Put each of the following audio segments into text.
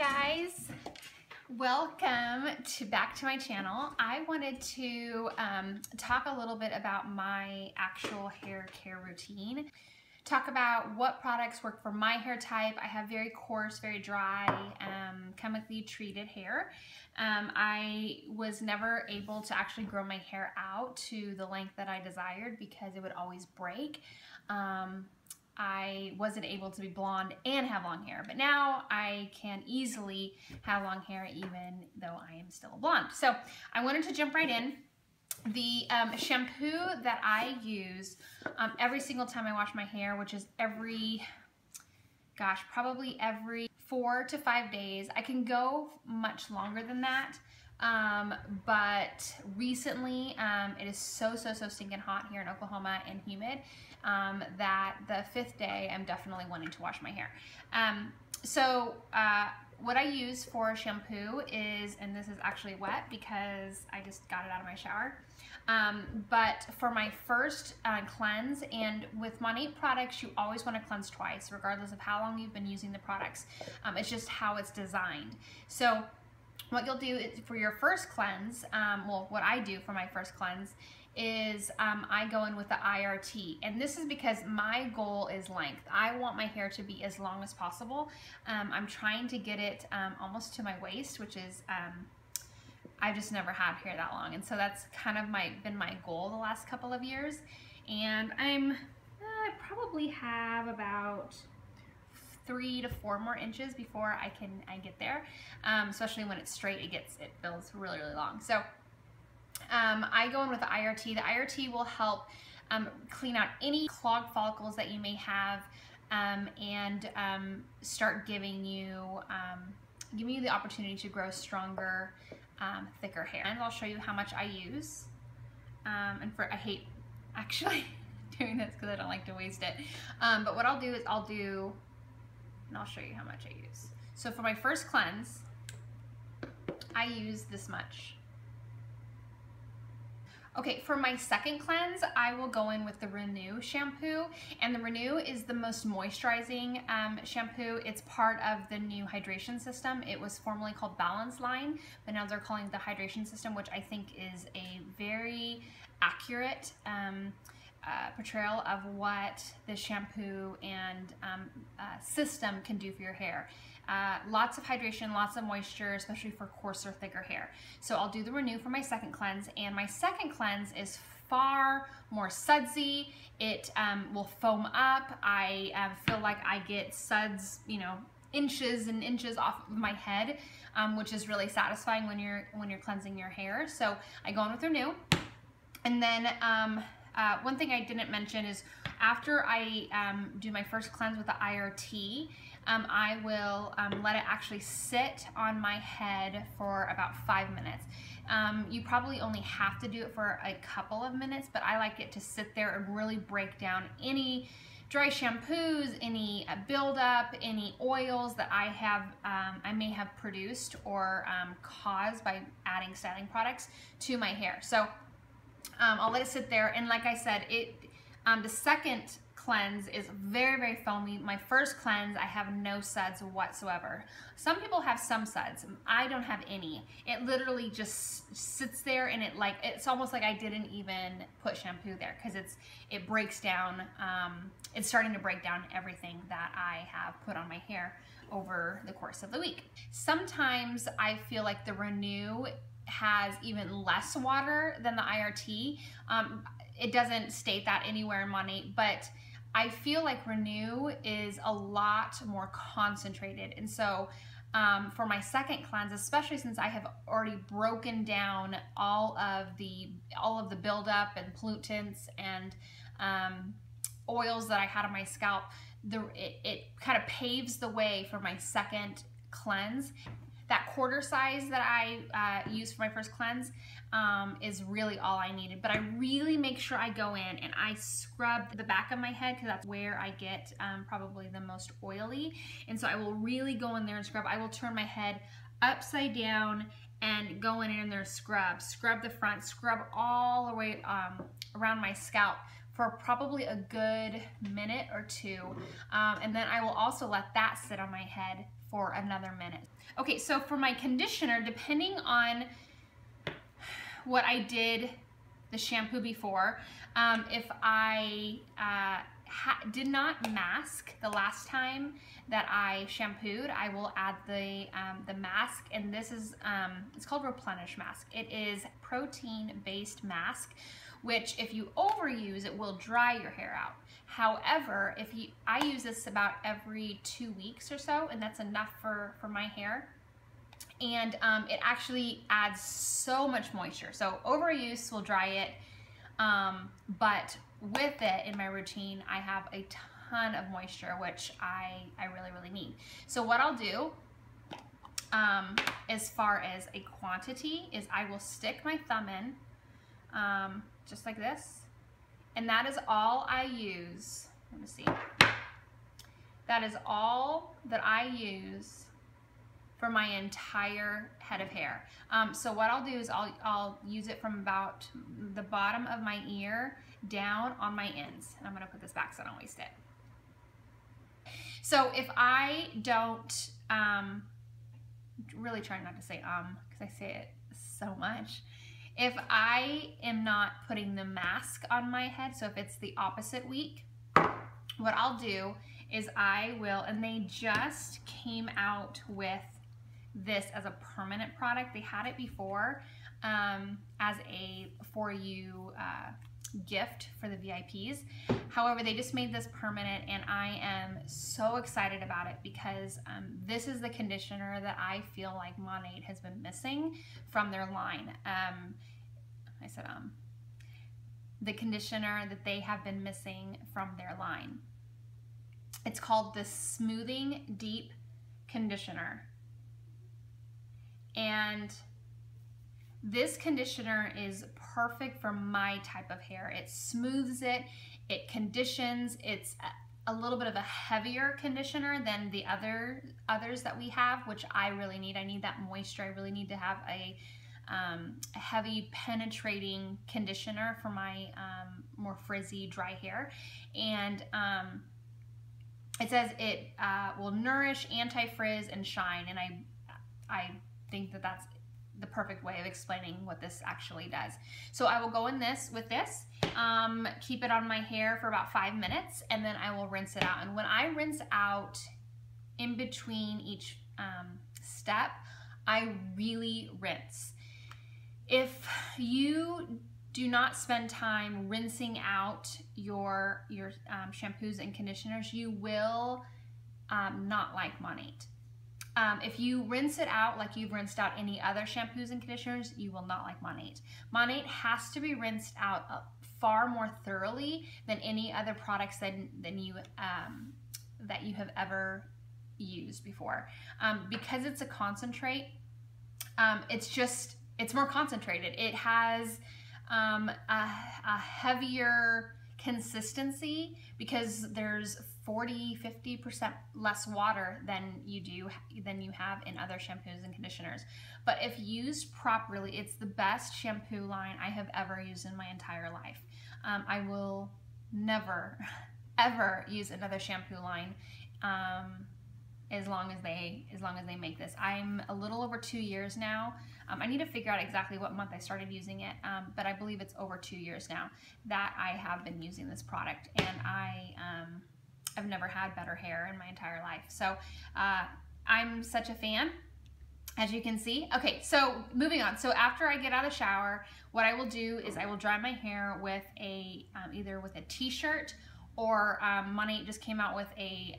guys, welcome back to my channel. I wanted to talk a little bit about my actual hair care routine. Talk about what products work for my hair type. I have very coarse, very dry, chemically treated hair. I was never able to actually grow my hair out to the length that I desired because it would always break. I wasn't able to be blonde and have long hair, but now I can easily have long hair even though I am still a blonde. So I wanted to jump right in. The shampoo that I use every single time I wash my hair, which is probably every 4 to 5 days. I can go much longer than that. But recently it is so stinking hot here in Oklahoma and humid that the 5th day I'm definitely wanting to wash my hair. What I use for shampoo is, and this is actually wet because I just got it out of my shower, but for my first cleanse, and with Monat products you always want to cleanse twice regardless of how long you've been using the products. It's just how it's designed. So what you'll do is for your first cleanse, well, what I do for my first cleanse is I go in with the IRT, and this is because my goal is length. I want my hair to be as long as possible. I'm trying to get it almost to my waist, which is, I've just never had hair that long, and so that's kind of been my goal the last couple of years. And I probably have about 3 to 4 more inches before I get there. Especially when it's straight, it feels really long. So I go in with the IRT. The IRT will help clean out any clogged follicles that you may have, and start giving you the opportunity to grow stronger, thicker hair. And I'll show you how much I use. I hate actually doing this because I don't like to waste it. But what I'll do is and I'll show you how much I use. So for my first cleanse, I use this much. Okay, for my second cleanse, I will go in with the Renew shampoo, and the Renew is the most moisturizing shampoo. It's part of the new hydration system. It was formerly called Balance Line, but now they're calling it the hydration system, which I think is a very accurate portrayal of what the shampoo and system can do for your hair. Lots of hydration, lots of moisture, especially for coarser, thicker hair. So I'll do the Renew for my second cleanse, and my second cleanse is far more sudsy. It will foam up. I feel like I get suds, inches and inches off of my head, which is really satisfying when you're cleansing your hair. So I go in with Renew, and then one thing I didn't mention is after I do my first cleanse with the IRT, I will let it actually sit on my head for about 5 minutes. You probably only have to do it for a couple of minutes, but I like it to sit there and really break down any dry shampoos, any buildup, any oils that I may have produced or caused by adding styling products to my hair. So I'll let it sit there, and like I said, the second cleanse is very foamy. My first cleanse, I have no suds whatsoever. Some people have some suds. I don't have any. It literally just sits there, and it's almost like I didn't even put shampoo there because it breaks down. It's starting to break down everything that I have put on my hair over the course of the week. Sometimes I feel like the Renew has even less water than the IRT. It doesn't state that anywhere in Monat, but I feel like Renew is a lot more concentrated. And so for my second cleanse, especially since I have already broken down all of the buildup and pollutants and oils that I had on my scalp, it kind of paves the way for my second cleanse. That quarter size that I used for my first cleanse is really all I needed. But I really make sure I go in and I scrub the back of my head because that's where I get probably the most oily. And so I will really go in there and scrub. I will turn my head upside down and go in there, scrub the front, scrub all the way around my scalp for probably a good minute or two. And then I will also let that sit on my head for another minute. Okay, so for my conditioner, depending on what I did the shampoo before, if I did not mask the last time that I shampooed, I will add the mask, and this is it's called Replenish Mask. It is protein-based mask, which if you overuse it will dry your hair out. However, I use this about every 2 weeks or so, and that's enough for my hair. And it actually adds so much moisture. So overuse will dry it, but with it in my routine, I have a ton of moisture, which I really, really need. So what I'll do, as far as a quantity, is I will stick my thumb in, just like this, and that is all I use. Let me see. That is all that I use for my entire head of hair. So what I'll do is I'll use it from about the bottom of my ear down on my ends. And I'm gonna put this back so I don't waste it. So if I don't, really trying not to say because I say it so much. If I am not putting the mask on my head, so if it's the opposite week, what I'll do is I will, and they just came out with this as a permanent product. They had it before as a for you gift for the VIPs. However, they just made this permanent, and I am so excited about it because this is the conditioner that I feel like Monat has been missing from their line. I said the conditioner that they have been missing from their line. It's called the Smoothing Deep Conditioner. And this conditioner is perfect for my type of hair. It smooths it, it conditions. It's a little bit of a heavier conditioner than the others that we have, which I really need. I need that moisture. I really need to have a heavy penetrating conditioner for my more frizzy, dry hair. And it says it will nourish, anti-frizz, and shine. And I think that that's the perfect way of explaining what this actually does. So I will go in with this, keep it on my hair for about 5 minutes, and then I will rinse it out. And when I rinse out in between each step, I really rinse. If you do not spend time rinsing out your shampoos and conditioners, you will not like Monat. If you rinse it out like you've rinsed out any other shampoos and conditioners, you will not like Monat. Monat has to be rinsed out far more thoroughly than any other products that you have ever used before. Because it's a concentrate, it's more concentrated. It has a heavier consistency because there's 40–50% less water than you have in other shampoos and conditioners. But if used properly, it's the best shampoo line I have ever used in my entire life. I will never ever use another shampoo line as long as they make this. I'm a little over 2 years now. I need to figure out exactly what month I started using it, but I believe it's over 2 years now that I have been using this product, and I've never had better hair in my entire life. So I'm such a fan, as you can see. Okay, so moving on. So after I get out of the shower, what I will do is I will dry my hair with either with a t-shirt, or Monat just came out with a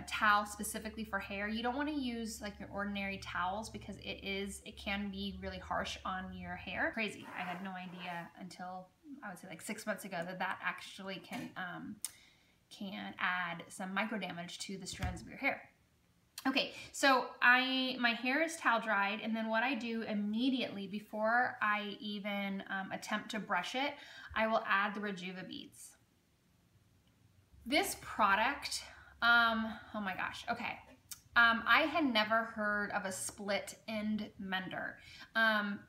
towel specifically for hair. You don't want to use like your ordinary towels because it can be really harsh on your hair. Crazy. I had no idea until I would say like 6 months ago that actually can add some micro damage to the strands of your hair. Okay, so my hair is towel dried, and then what I do immediately before I even attempt to brush it, I will add the Rejuva beads. This product, oh my gosh, okay. I had never heard of a split end mender.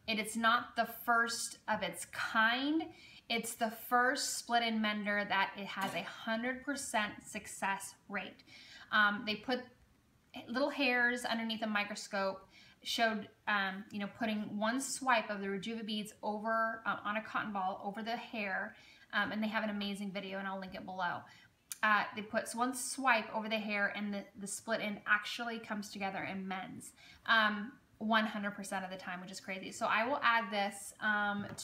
It's not the first of its kind. It's the first split end mender that it has 100% success rate. They put little hairs underneath a microscope showed, you know, putting one swipe of the Rejuva beads over on a cotton ball over the hair, and they have an amazing video, and I'll link it below. They put one swipe over the hair, and the split end actually comes together and mends 100% of the time, which is crazy. So I will add this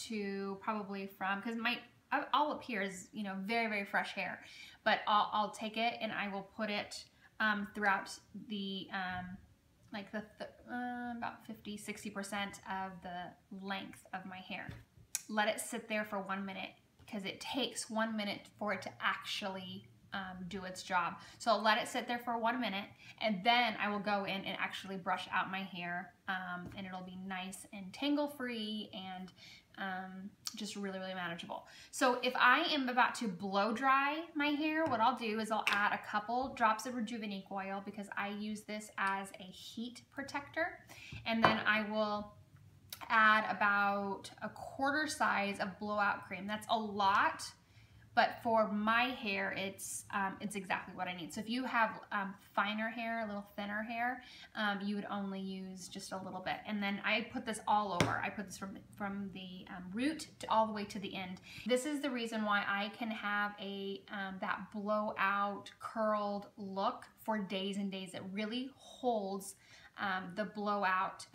to probably from, because all up here is, you know, very, very fresh hair, but I'll take it and I will put it throughout the like about 50-60% of the length of my hair. Let it sit there for 1 minute, because it takes 1 minute for it to actually do its job. So I'll let it sit there for 1 minute, and then I will go in and actually brush out my hair, and it'll be nice and tangle free and just really, really manageable. So if I am about to blow dry my hair, what I'll do is I'll add a couple drops of Rejuvenate oil, because I use this as a heat protector, and then I will add about a quarter size of blowout cream. That's a lot, but for my hair, it's exactly what I need. So if you have finer hair, a little thinner hair, you would only use just a little bit. And then I put this all over. I put this from the root to all the way to the end. This is the reason why I can have a that blowout curled look for days and days. It really holds the blowout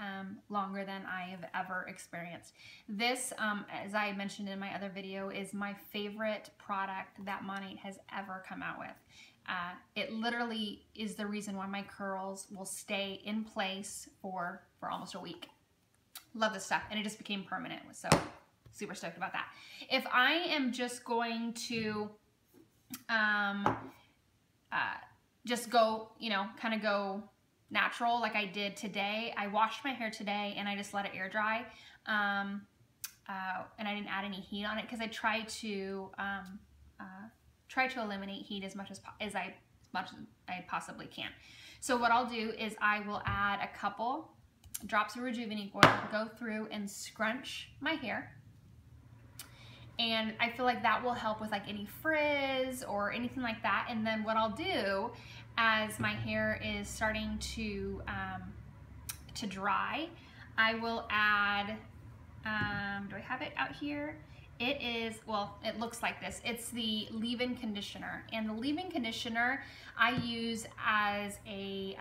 longer than I have ever experienced. This, as I mentioned in my other video, is my favorite product that Monat has ever come out with. It literally is the reason why my curls will stay in place for almost a week. Love this stuff, and it just became permanent. So super stoked about that. If I am just going to just go, you know, kind of go natural like I did today. I washed my hair today and I just let it air dry, and I didn't add any heat on it, because I try to eliminate heat as much as I possibly can. So what I'll do is I will add a couple drops of Rejuvenate oil, go through and scrunch my hair, and I feel like that will help with like any frizz or anything like that. And then what I'll do, as my hair is starting to dry, I will add, do I have it out here? It is, well, it looks like this. It's the leave-in conditioner, and the leave-in conditioner I use as a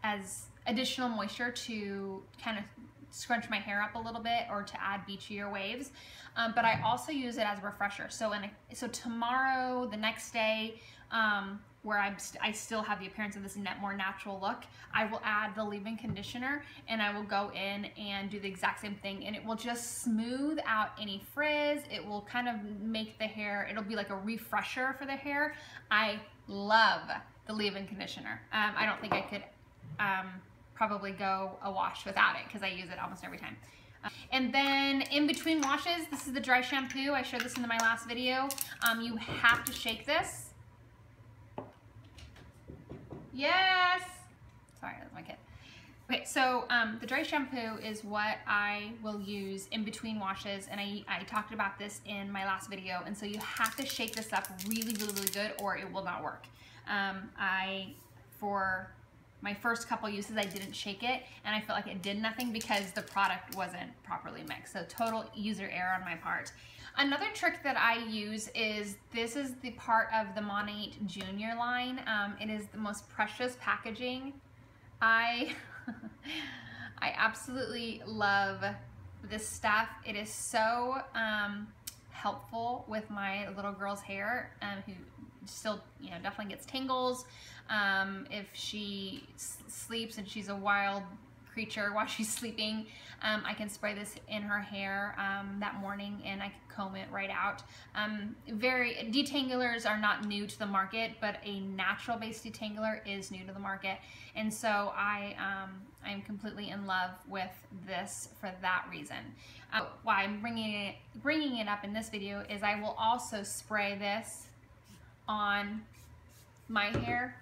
as additional moisture to kind of scrunch my hair up a little bit, or to add beachier waves, but I also use it as a refresher. So tomorrow, the next day, where I still have the appearance of this more natural look, I will add the leave-in conditioner, and I will go in and do the exact same thing, and it will just smooth out any frizz. It will kind of make the hair, it'll be like a refresher for the hair. I love the leave-in conditioner. I don't think I could probably go a wash without it, because I use it almost every time. And then in between washes, this is the dry shampoo. I showed this in my last video. You have to shake this. Yes! Sorry, that's my kid. Okay, so the dry shampoo is what I will use in between washes, and I talked about this in my last video, and so you have to shake this up really, really, really good, or it will not work. For my first couple uses, I didn't shake it, and I felt like it did nothing because the product wasn't properly mixed. So total user error on my part. Another trick that I use is, this is the part of the Monat Junior line. It is the most precious packaging. I absolutely love this stuff. It is so helpful with my little girl's hair, who still, you know, definitely gets tangles. If she sleeps and she's a wild creature while she's sleeping, I can spray this in her hair that morning, and I can comb it right out. Detangulers are not new to the market, but a natural based detangler is new to the market, and so I'm completely in love with this for that reason. Why I'm bringing it up in this video is I will also spray this on my hair,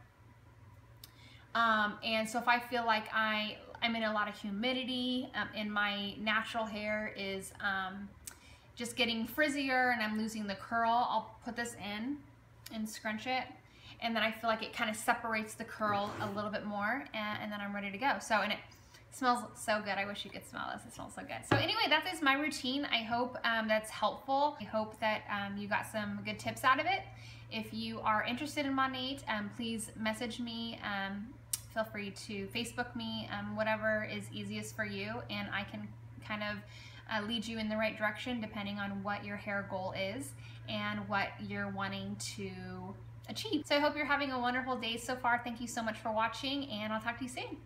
and so if I feel like I'm in a lot of humidity, and my natural hair is just getting frizzier and I'm losing the curl, I'll put this in and scrunch it. and then I feel like it kind of separates the curl a little bit more, and then I'm ready to go. So, and it smells so good. I wish you could smell this. It smells so good. So anyway, that is my routine. I hope that's helpful. I hope that you got some good tips out of it. If you are interested in Monat, please message me. Feel free to Facebook me, whatever is easiest for you, and I can kind of lead you in the right direction depending on what your hair goal is and what you're wanting to achieve. So I hope you're having a wonderful day so far. Thank you so much for watching, and I'll talk to you soon.